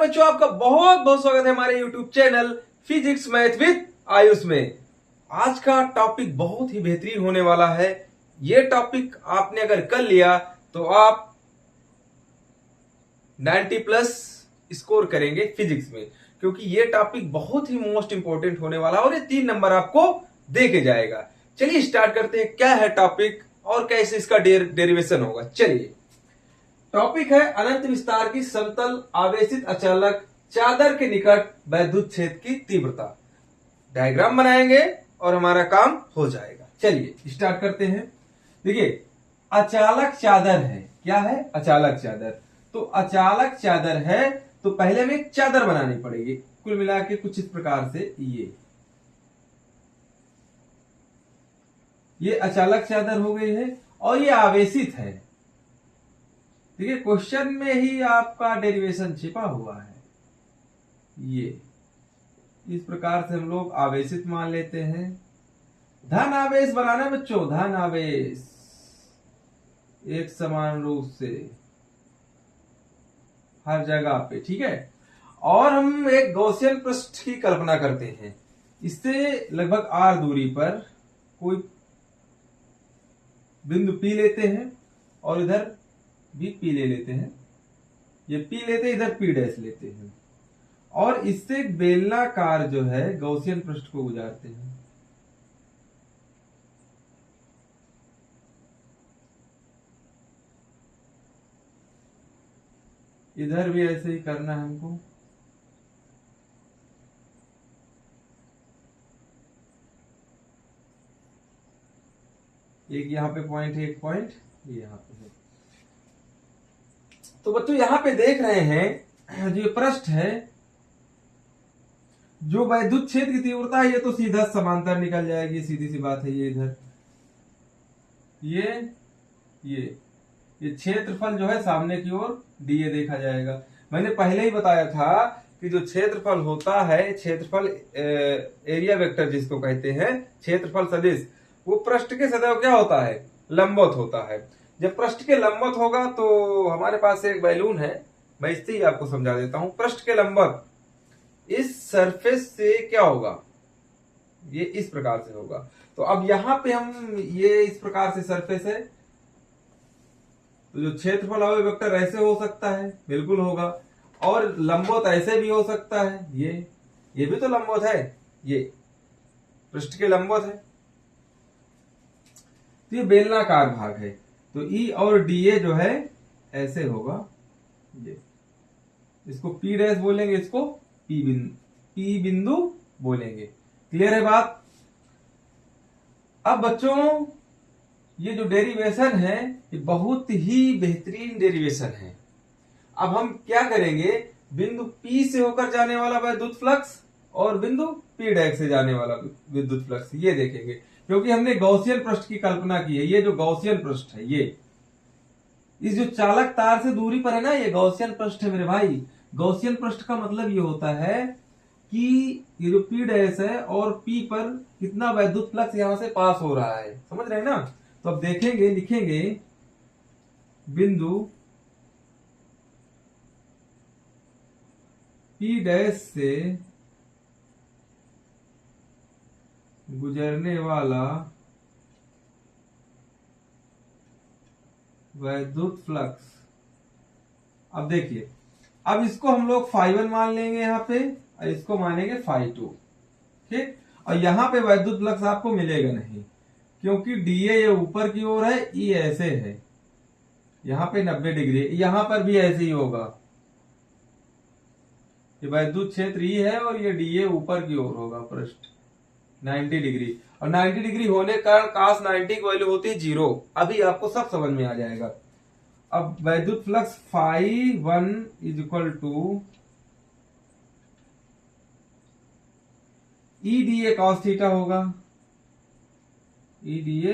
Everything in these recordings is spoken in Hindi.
बच्चों, आपका बहुत बहुत स्वागत है हमारे YouTube channel physics math with Ayush में। आज का टॉपिक बहुत ही बेहतरीन होने वाला है। ये टॉपिक आपने अगर कर लिया तो आप 90 प्लस स्कोर करेंगे फिजिक्स में, क्योंकि ये टॉपिक बहुत ही मोस्ट इंपॉर्टेंट होने वाला है और ये 3 नंबर आपको दे के जाएगा। चलिए स्टार्ट करते हैं, क्या है टॉपिक और कैसे इसका डेरिवेशन होगा। चलिए, टॉपिक है अनंत विस्तार की समतल आवेशित अचालक चादर के निकट वैद्युत क्षेत्र की तीव्रता। डायग्राम बनाएंगे और हमारा काम हो जाएगा। चलिए स्टार्ट करते हैं। देखिए, अचालक चादर है। क्या है? अचालक चादर। तो अचालक चादर है तो पहले हमें एक चादर बनानी पड़ेगी। कुल मिला के कुछ इस प्रकार से ये अचालक चादर हो गई है और ये आवेशित है। ठीक है, क्वेश्चन में ही आपका डेरिवेशन छिपा हुआ है। ये इस प्रकार से हम लोग आवेशित मान लेते हैं। धन आवेश बनाना है बच्चों, धन आवेश एक समान रूप से हर जगह पे। ठीक है, और हम एक गॉसियन पृष्ठ की कल्पना करते हैं। इससे लगभग r दूरी पर कोई बिंदु P लेते हैं और इधर भी P ले लेते हैं। ये P लेते हैं, इधर P डैश लेते हैं और इससे बेलनाकार जो है गॉसियन पृष्ठ को गुजारते हैं। इधर भी ऐसे ही करना है हमको। एक यहाँ पे पॉइंट है, एक पॉइंट ये यहाँ पे है। तो बच्चों यहां पे देख रहे हैं जो पृष्ठ है, जो वैद्युत क्षेत्र की तीव्रता है, ये तो सीधा समांतर निकल जाएगी, सीधी सी बात है। ये इधर ये क्षेत्रफल जो है सामने की ओर डीए देखा जाएगा। मैंने पहले ही बताया था कि जो क्षेत्रफल होता है, क्षेत्रफल एरिया वेक्टर जिसको कहते हैं, क्षेत्रफल सदिश, वो पृष्ठ के सदैव क्या होता है? लंबवत होता है। जब पृष्ठ के लंबवत होगा तो हमारे पास एक बैलून है, मैं इससे ही आपको समझा देता हूं। पृष्ठ के लंबवत इस सरफेस से क्या होगा? ये इस प्रकार से होगा। तो अब यहां पे हम ये इस प्रकार से सरफेस है, तो जो क्षेत्रफल अवयव वेक्टर ऐसे हो सकता है, बिल्कुल होगा। और लंबवत ऐसे भी हो सकता है, ये भी तो लंबवत है, ये पृष्ठ के लंबवत है। तो ये बेलनाकार भाग है, तो ई और डीए जो है ऐसे होगा। ये इसको पी डैश बोलेंगे, इसको पी बिंदु बोलेंगे। क्लियर है बात? अब बच्चों ये जो डेरिवेशन है ये बहुत ही बेहतरीन डेरिवेशन है। अब हम क्या करेंगे? बिंदु P से होकर जाने वाला वैद्युत फ्लक्स और बिंदु P डैश से जाने वाला विद्युत फ्लक्स, ये देखेंगे, क्योंकि हमने गॉसियन पृष्ठ की कल्पना की है। ये जो गॉसियन पृष्ठ है, ये इस जो चालक तार से दूरी पर है ना, ये गॉसियन पृष्ठ है मेरे भाई। गॉसियन पृष्ठ का मतलब ये होता है कि ये जो P डैश है और P पर कितना वैद्युत फ्लक्स यहां से पास हो रहा है, समझ रहे हैं ना? तो अब देखेंगे, लिखेंगे बिंदु P डैश से गुजरने वाला वैद्युत फ्लक्स। अब देखिए, अब इसको हम लोग φ1 मान लेंगे यहाँ पे और इसको मानेंगे φ2। ठीक, और यहाँ पे वैद्युत फ्लक्स आपको मिलेगा नहीं, क्योंकि डीए ये ऊपर की ओर है, ई ऐसे है, यहाँ पे 90 डिग्री, यहाँ पर भी ऐसे ही होगा। ये वैद्युत क्षेत्र ई है और ये डीए ऊपर की ओर होगा, पृष्ठ 90 डिग्री। और 90 डिग्री होने के कारण cos 90 की वैल्यू होती है 0। अभी आपको सब समझ में आ जाएगा। अब वैद्युत flux φ1 is equal to E D A cos theta होगा। ई डीए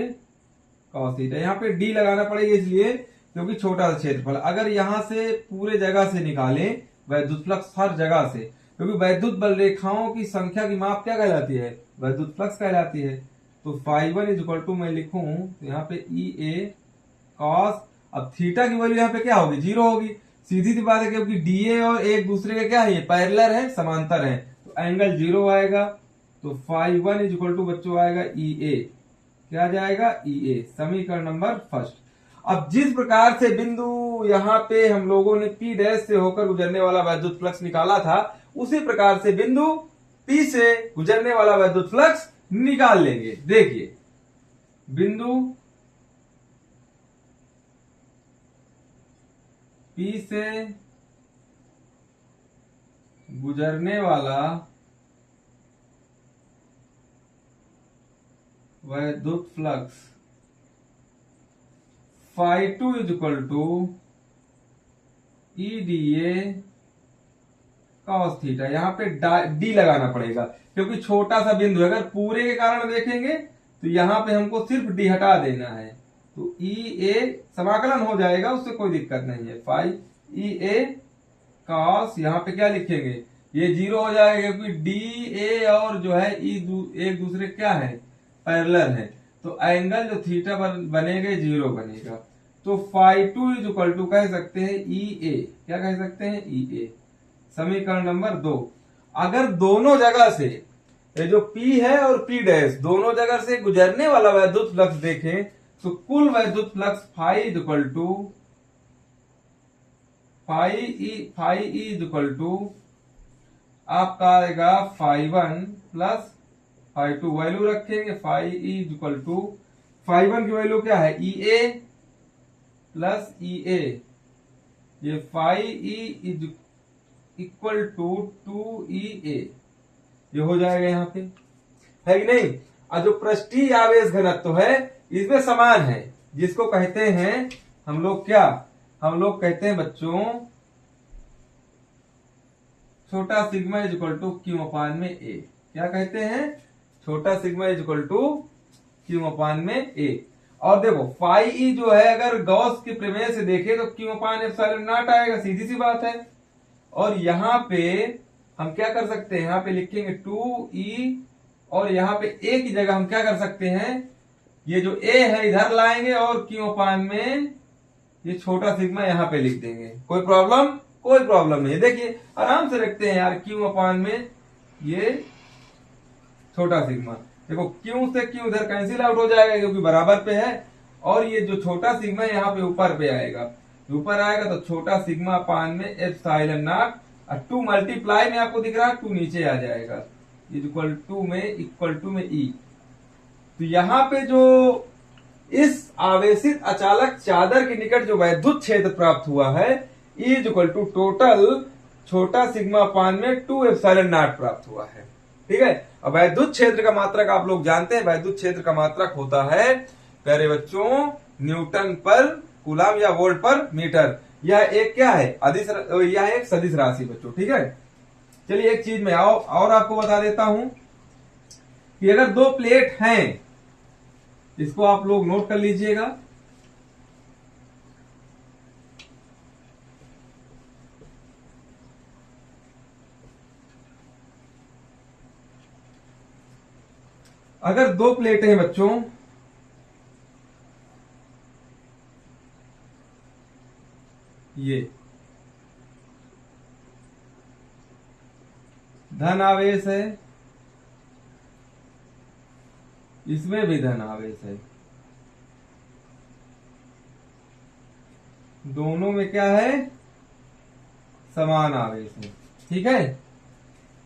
cos थीटा, यहाँ पे डी लगाना पड़ेगा इसलिए क्योंकि छोटा सा क्षेत्रफल। अगर यहां से पूरे जगह से निकालें वैद्युत फ्लक्स, हर जगह से, क्योंकि वैद्युत बल रेखाओं की संख्या की माप क्या कहलाती है? वैद्युत फ्लक्स कहलाती है। तो φ1 इज इक्वल टू मैं लिखूं तो यहाँ पे ई ए कॉस, अब थीटा की वैल्यू यहाँ पे क्या होगी? 0 होगी। सीधी सी बात है क्योंकि डीए और एक दूसरे के क्या है, ये पैरेलल है, समांतर है, तो एंगल 0 आएगा। तो फाई 1 इज इक्वल टू बच्चों आएगा ई ए, क्या जाएगा ई ए, समीकरण नंबर फर्स्ट। अब जिस प्रकार से बिंदु यहाँ पे हम लोगों ने P डैश से होकर गुजरने वाला वैद्युत फ्लक्स निकाला था, उसी प्रकार से बिंदु P से गुजरने वाला वैद्युत फ्लक्स निकाल लेंगे। देखिए बिंदु P से गुजरने वाला वैद्युत flux phi 2 is equal to E D A cos theta. यहां पे डी लगाना पड़ेगा क्योंकि छोटा सा बिंदु है। अगर पूरे के कारण देखेंगे तो यहां पे हमको सिर्फ डी हटा देना है, तो ई ए समाकलन हो जाएगा, उससे कोई दिक्कत नहीं है। फाई ई ए कॉस, यहां पे क्या लिखेंगे, ये 0 हो जाएगा क्योंकि डी ए और जो है ई एक दूसरे क्या है, पैरेलल है, तो एंगल जो थीटा बनेगा 0 बनेगा। तो फाई 2 इज इक्वल टू कह सकते हैं ई ए, क्या कह सकते हैं ई ए, समीकरण नंबर 2। अगर दोनों जगह से ये जो P है और P डैश दोनों जगह से गुजरने वाला वैद्युत फ्लक्स देखें तो कुल वैद्युत flux phi is equal to phi E is equal to आपका आएगा फाई 1 प्लस फाई 2, वैल्यू रखेंगे phi E is equal to phi 1 की वैल्यू क्या है ई ए प्लस ई ए, ये phi E is equal to 2EA, ये हो जाएगा यहाँ पे, है कि नहीं। और जो पृष्ठीय आवेश घनत्व है इसमें समान है, जिसको कहते हैं हम लोग क्या, हम लोग कहते हैं बच्चों छोटा sigma is equal to Q upon में ए, क्या कहते हैं, छोटा sigma is equal to Q upon में ए। और देखो फाई ई जो है अगर गॉस के प्रमेय से देखे तो क्यू अपान एप्सिलॉन नॉट आएगा, सीधी सी बात है। और यहाँ पे हम क्या कर सकते हैं, यहाँ पे लिखेंगे 2E, और यहाँ पे ए की जगह हम क्या कर सकते हैं, ये जो ए है इधर लाएंगे और क्यू अपान में ये छोटा सिग्मा यहाँ पे लिख देंगे। कोई प्रॉब्लम, कोई प्रॉब्लम नहीं। देखिए आराम से रखते हैं यार, क्यू अपान में ये छोटा सिग्मा, देखो क्यू से क्यू इधर कैंसिल आउट हो जाएगा क्योंकि बराबर पे है, और ये जो छोटा सिग्मा यहाँ पे ऊपर पे आएगा, ऊपर आएगा तो छोटा सिग्मा अपान में एप्सिलॉन नॉट, और 2 मल्टीप्लाई में आपको दिख रहा है 2 नीचे आ जाएगा, इक्वल टू में ई। तो यहाँ पे जो इस आवेशित अचालक चादर के निकट जो वैद्युत क्षेत्र प्राप्त हुआ है इज इक्वल टू टोटल छोटा सिग्मा अपान में 2 एप्सिलॉन नॉट प्राप्त हुआ है, ठीक है। अब वैद्युत क्षेत्र का मात्रक आप लोग जानते हैं, वैद्युत क्षेत्र का मात्रक होता है प्यारे बच्चों न्यूटन पर कूलम या वोल्ट पर मीटर। यह एक क्या है, यह एक सदिश राशि बच्चों, ठीक है। चलिए एक चीज में आओ और आपको बता देता हूं कि अगर 2 प्लेट हैं, इसको आप लोग नोट कर लीजिएगा, अगर 2 प्लेटें हैं बच्चों, ये धन आवेश है, इसमें भी धन आवेश है, दोनों में क्या है, समान आवेश है, ठीक है।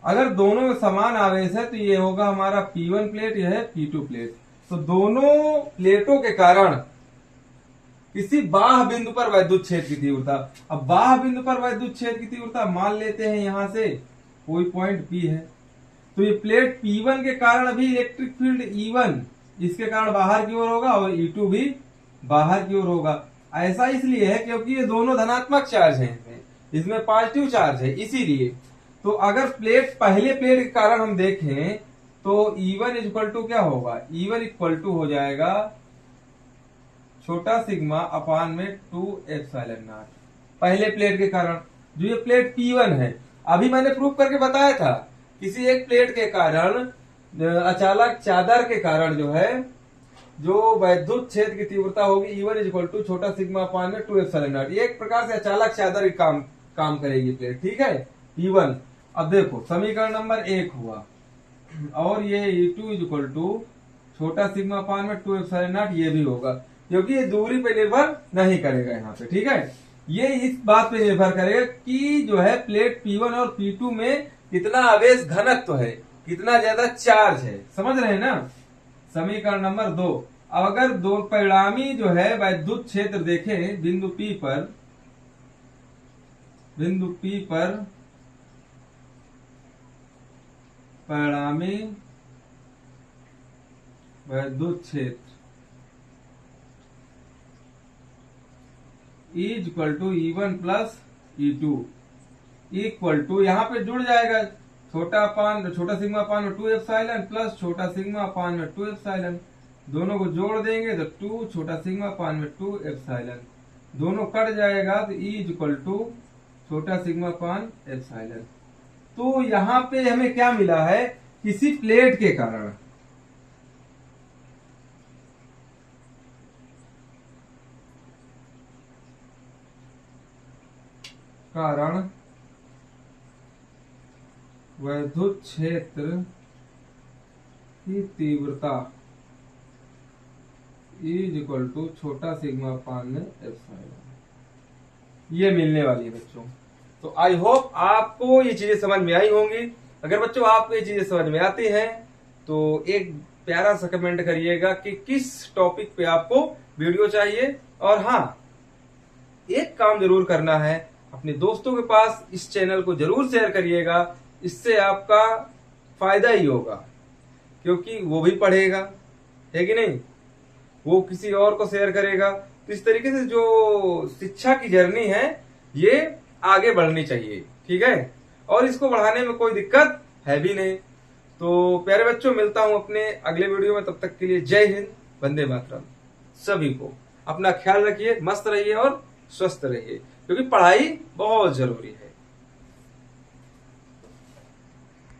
अगर दोनों में समान आवेश है तो ये होगा हमारा P1 प्लेट, यह है P2 प्लेट। तो दोनों प्लेटों के कारण किसी बाह्य बिंदु पर वैद्युत क्षेत्र की तीव्रता, अब बाह्य बिंदु पर वैद्युत क्षेत्र की तीव्रता मान लेते हैं यहां से कोई पॉइंट P है, तो ये प्लेट P1 के कारण अभी इलेक्ट्रिक फील्ड E1 इसके कारण बाहर की ओर होगा और E2 भी बाहर की ओर होगा। ऐसा इसलिए है क्योंकि ये दोनों धनात्मक चार्ज हैं, इसमें पॉजिटिव चार्ज है, इसीलिए। तो अगर प्लेट पहले प्लेट के कारण हम देखें तो E1 इक्वल टू क्या होगा, E1 इक्वल टू हो जाएगा छोटा सिग्मा अपान में 2 एप्सिलॉन नॉट, पहले प्लेट के कारण। जो ये प्लेट P1 है, अभी मैंने प्रूव करके बताया था, किसी एक प्लेट के कारण अचालक चादर के कारण जो है जो वैद्युत क्षेत्र की तीव्रता होगी E1 इक्वल टू छोटा सिग्मा अपान में 2 एप्सिलॉन नॉट। ये एक प्रकार से अचालक से आदर काम करेगी प्लेट, ठीक है। E1, अब देखो समीकरण नंबर 1 हुआ, और ये E2 इक्वल टू छोटा सिग्मा अपान में 2 एप्सिलॉन नॉट, ये भी होगा, क्योंकि ये दूरी पे निर्भर नहीं करेगा यहाँ पे, ठीक है। ये इस बात पे निर्भर करेगा कि जो है प्लेट P1 और P2 में कितना आवेश घनत्व है, कितना ज्यादा चार्ज है, समझ रहे हैं ना। समीकरण नंबर 2, अब अगर दो परिणामी जो है वैद्युत क्षेत्र देखें बिंदु P पर परिणामी वैद्युत क्षेत्र E equal to E1 plus E2 equal to, यहाँ पे जुड़ जाएगा छोटा सिग्मा अपान में 2 एप्सिलॉन प्लस छोटा सिग्मा अपान में 2 एप्सिलॉन, दोनों को जोड़ देंगे तो 2 छोटा सिग्मा अपान में 2 एप्सिलॉन, दोनों कट जाएगा तो E इक्वल टू छोटा सिग्मा अपान एप्सिलॉन। तो यहाँ पे हमें क्या मिला है, किसी प्लेट के कारण वैद्युत क्षेत्र की तीव्रता E इक्वल टू छोटा सिग्मा अपान में एप्सिलॉन, ये मिलने वाली है बच्चों। तो आई होप आपको ये चीजें समझ में आई होंगी। अगर बच्चों आपको ये चीजें समझ में आती हैं तो एक प्यारा सा कमेंट करिएगा कि किस टॉपिक पे आपको वीडियो चाहिए। और हाँ, एक काम जरूर करना है, अपने दोस्तों के पास इस चैनल को जरूर शेयर करिएगा, इससे आपका फायदा ही होगा, क्योंकि वो भी पढ़ेगा, है कि नहीं, वो किसी और को शेयर करेगा। तो इस तरीके से जो शिक्षा की जर्नी है ये आगे बढ़नी चाहिए, ठीक है, और इसको बढ़ाने में कोई दिक्कत है भी नहीं। तो प्यारे बच्चों, मिलता हूं अपने अगले वीडियो में, तब तक के लिए जय हिंद, वंदे मातरम। सभी को अपना ख्याल रखिए, मस्त रहिए और स्वस्थ रहिए, क्योंकि पढ़ाई बहुत जरूरी है।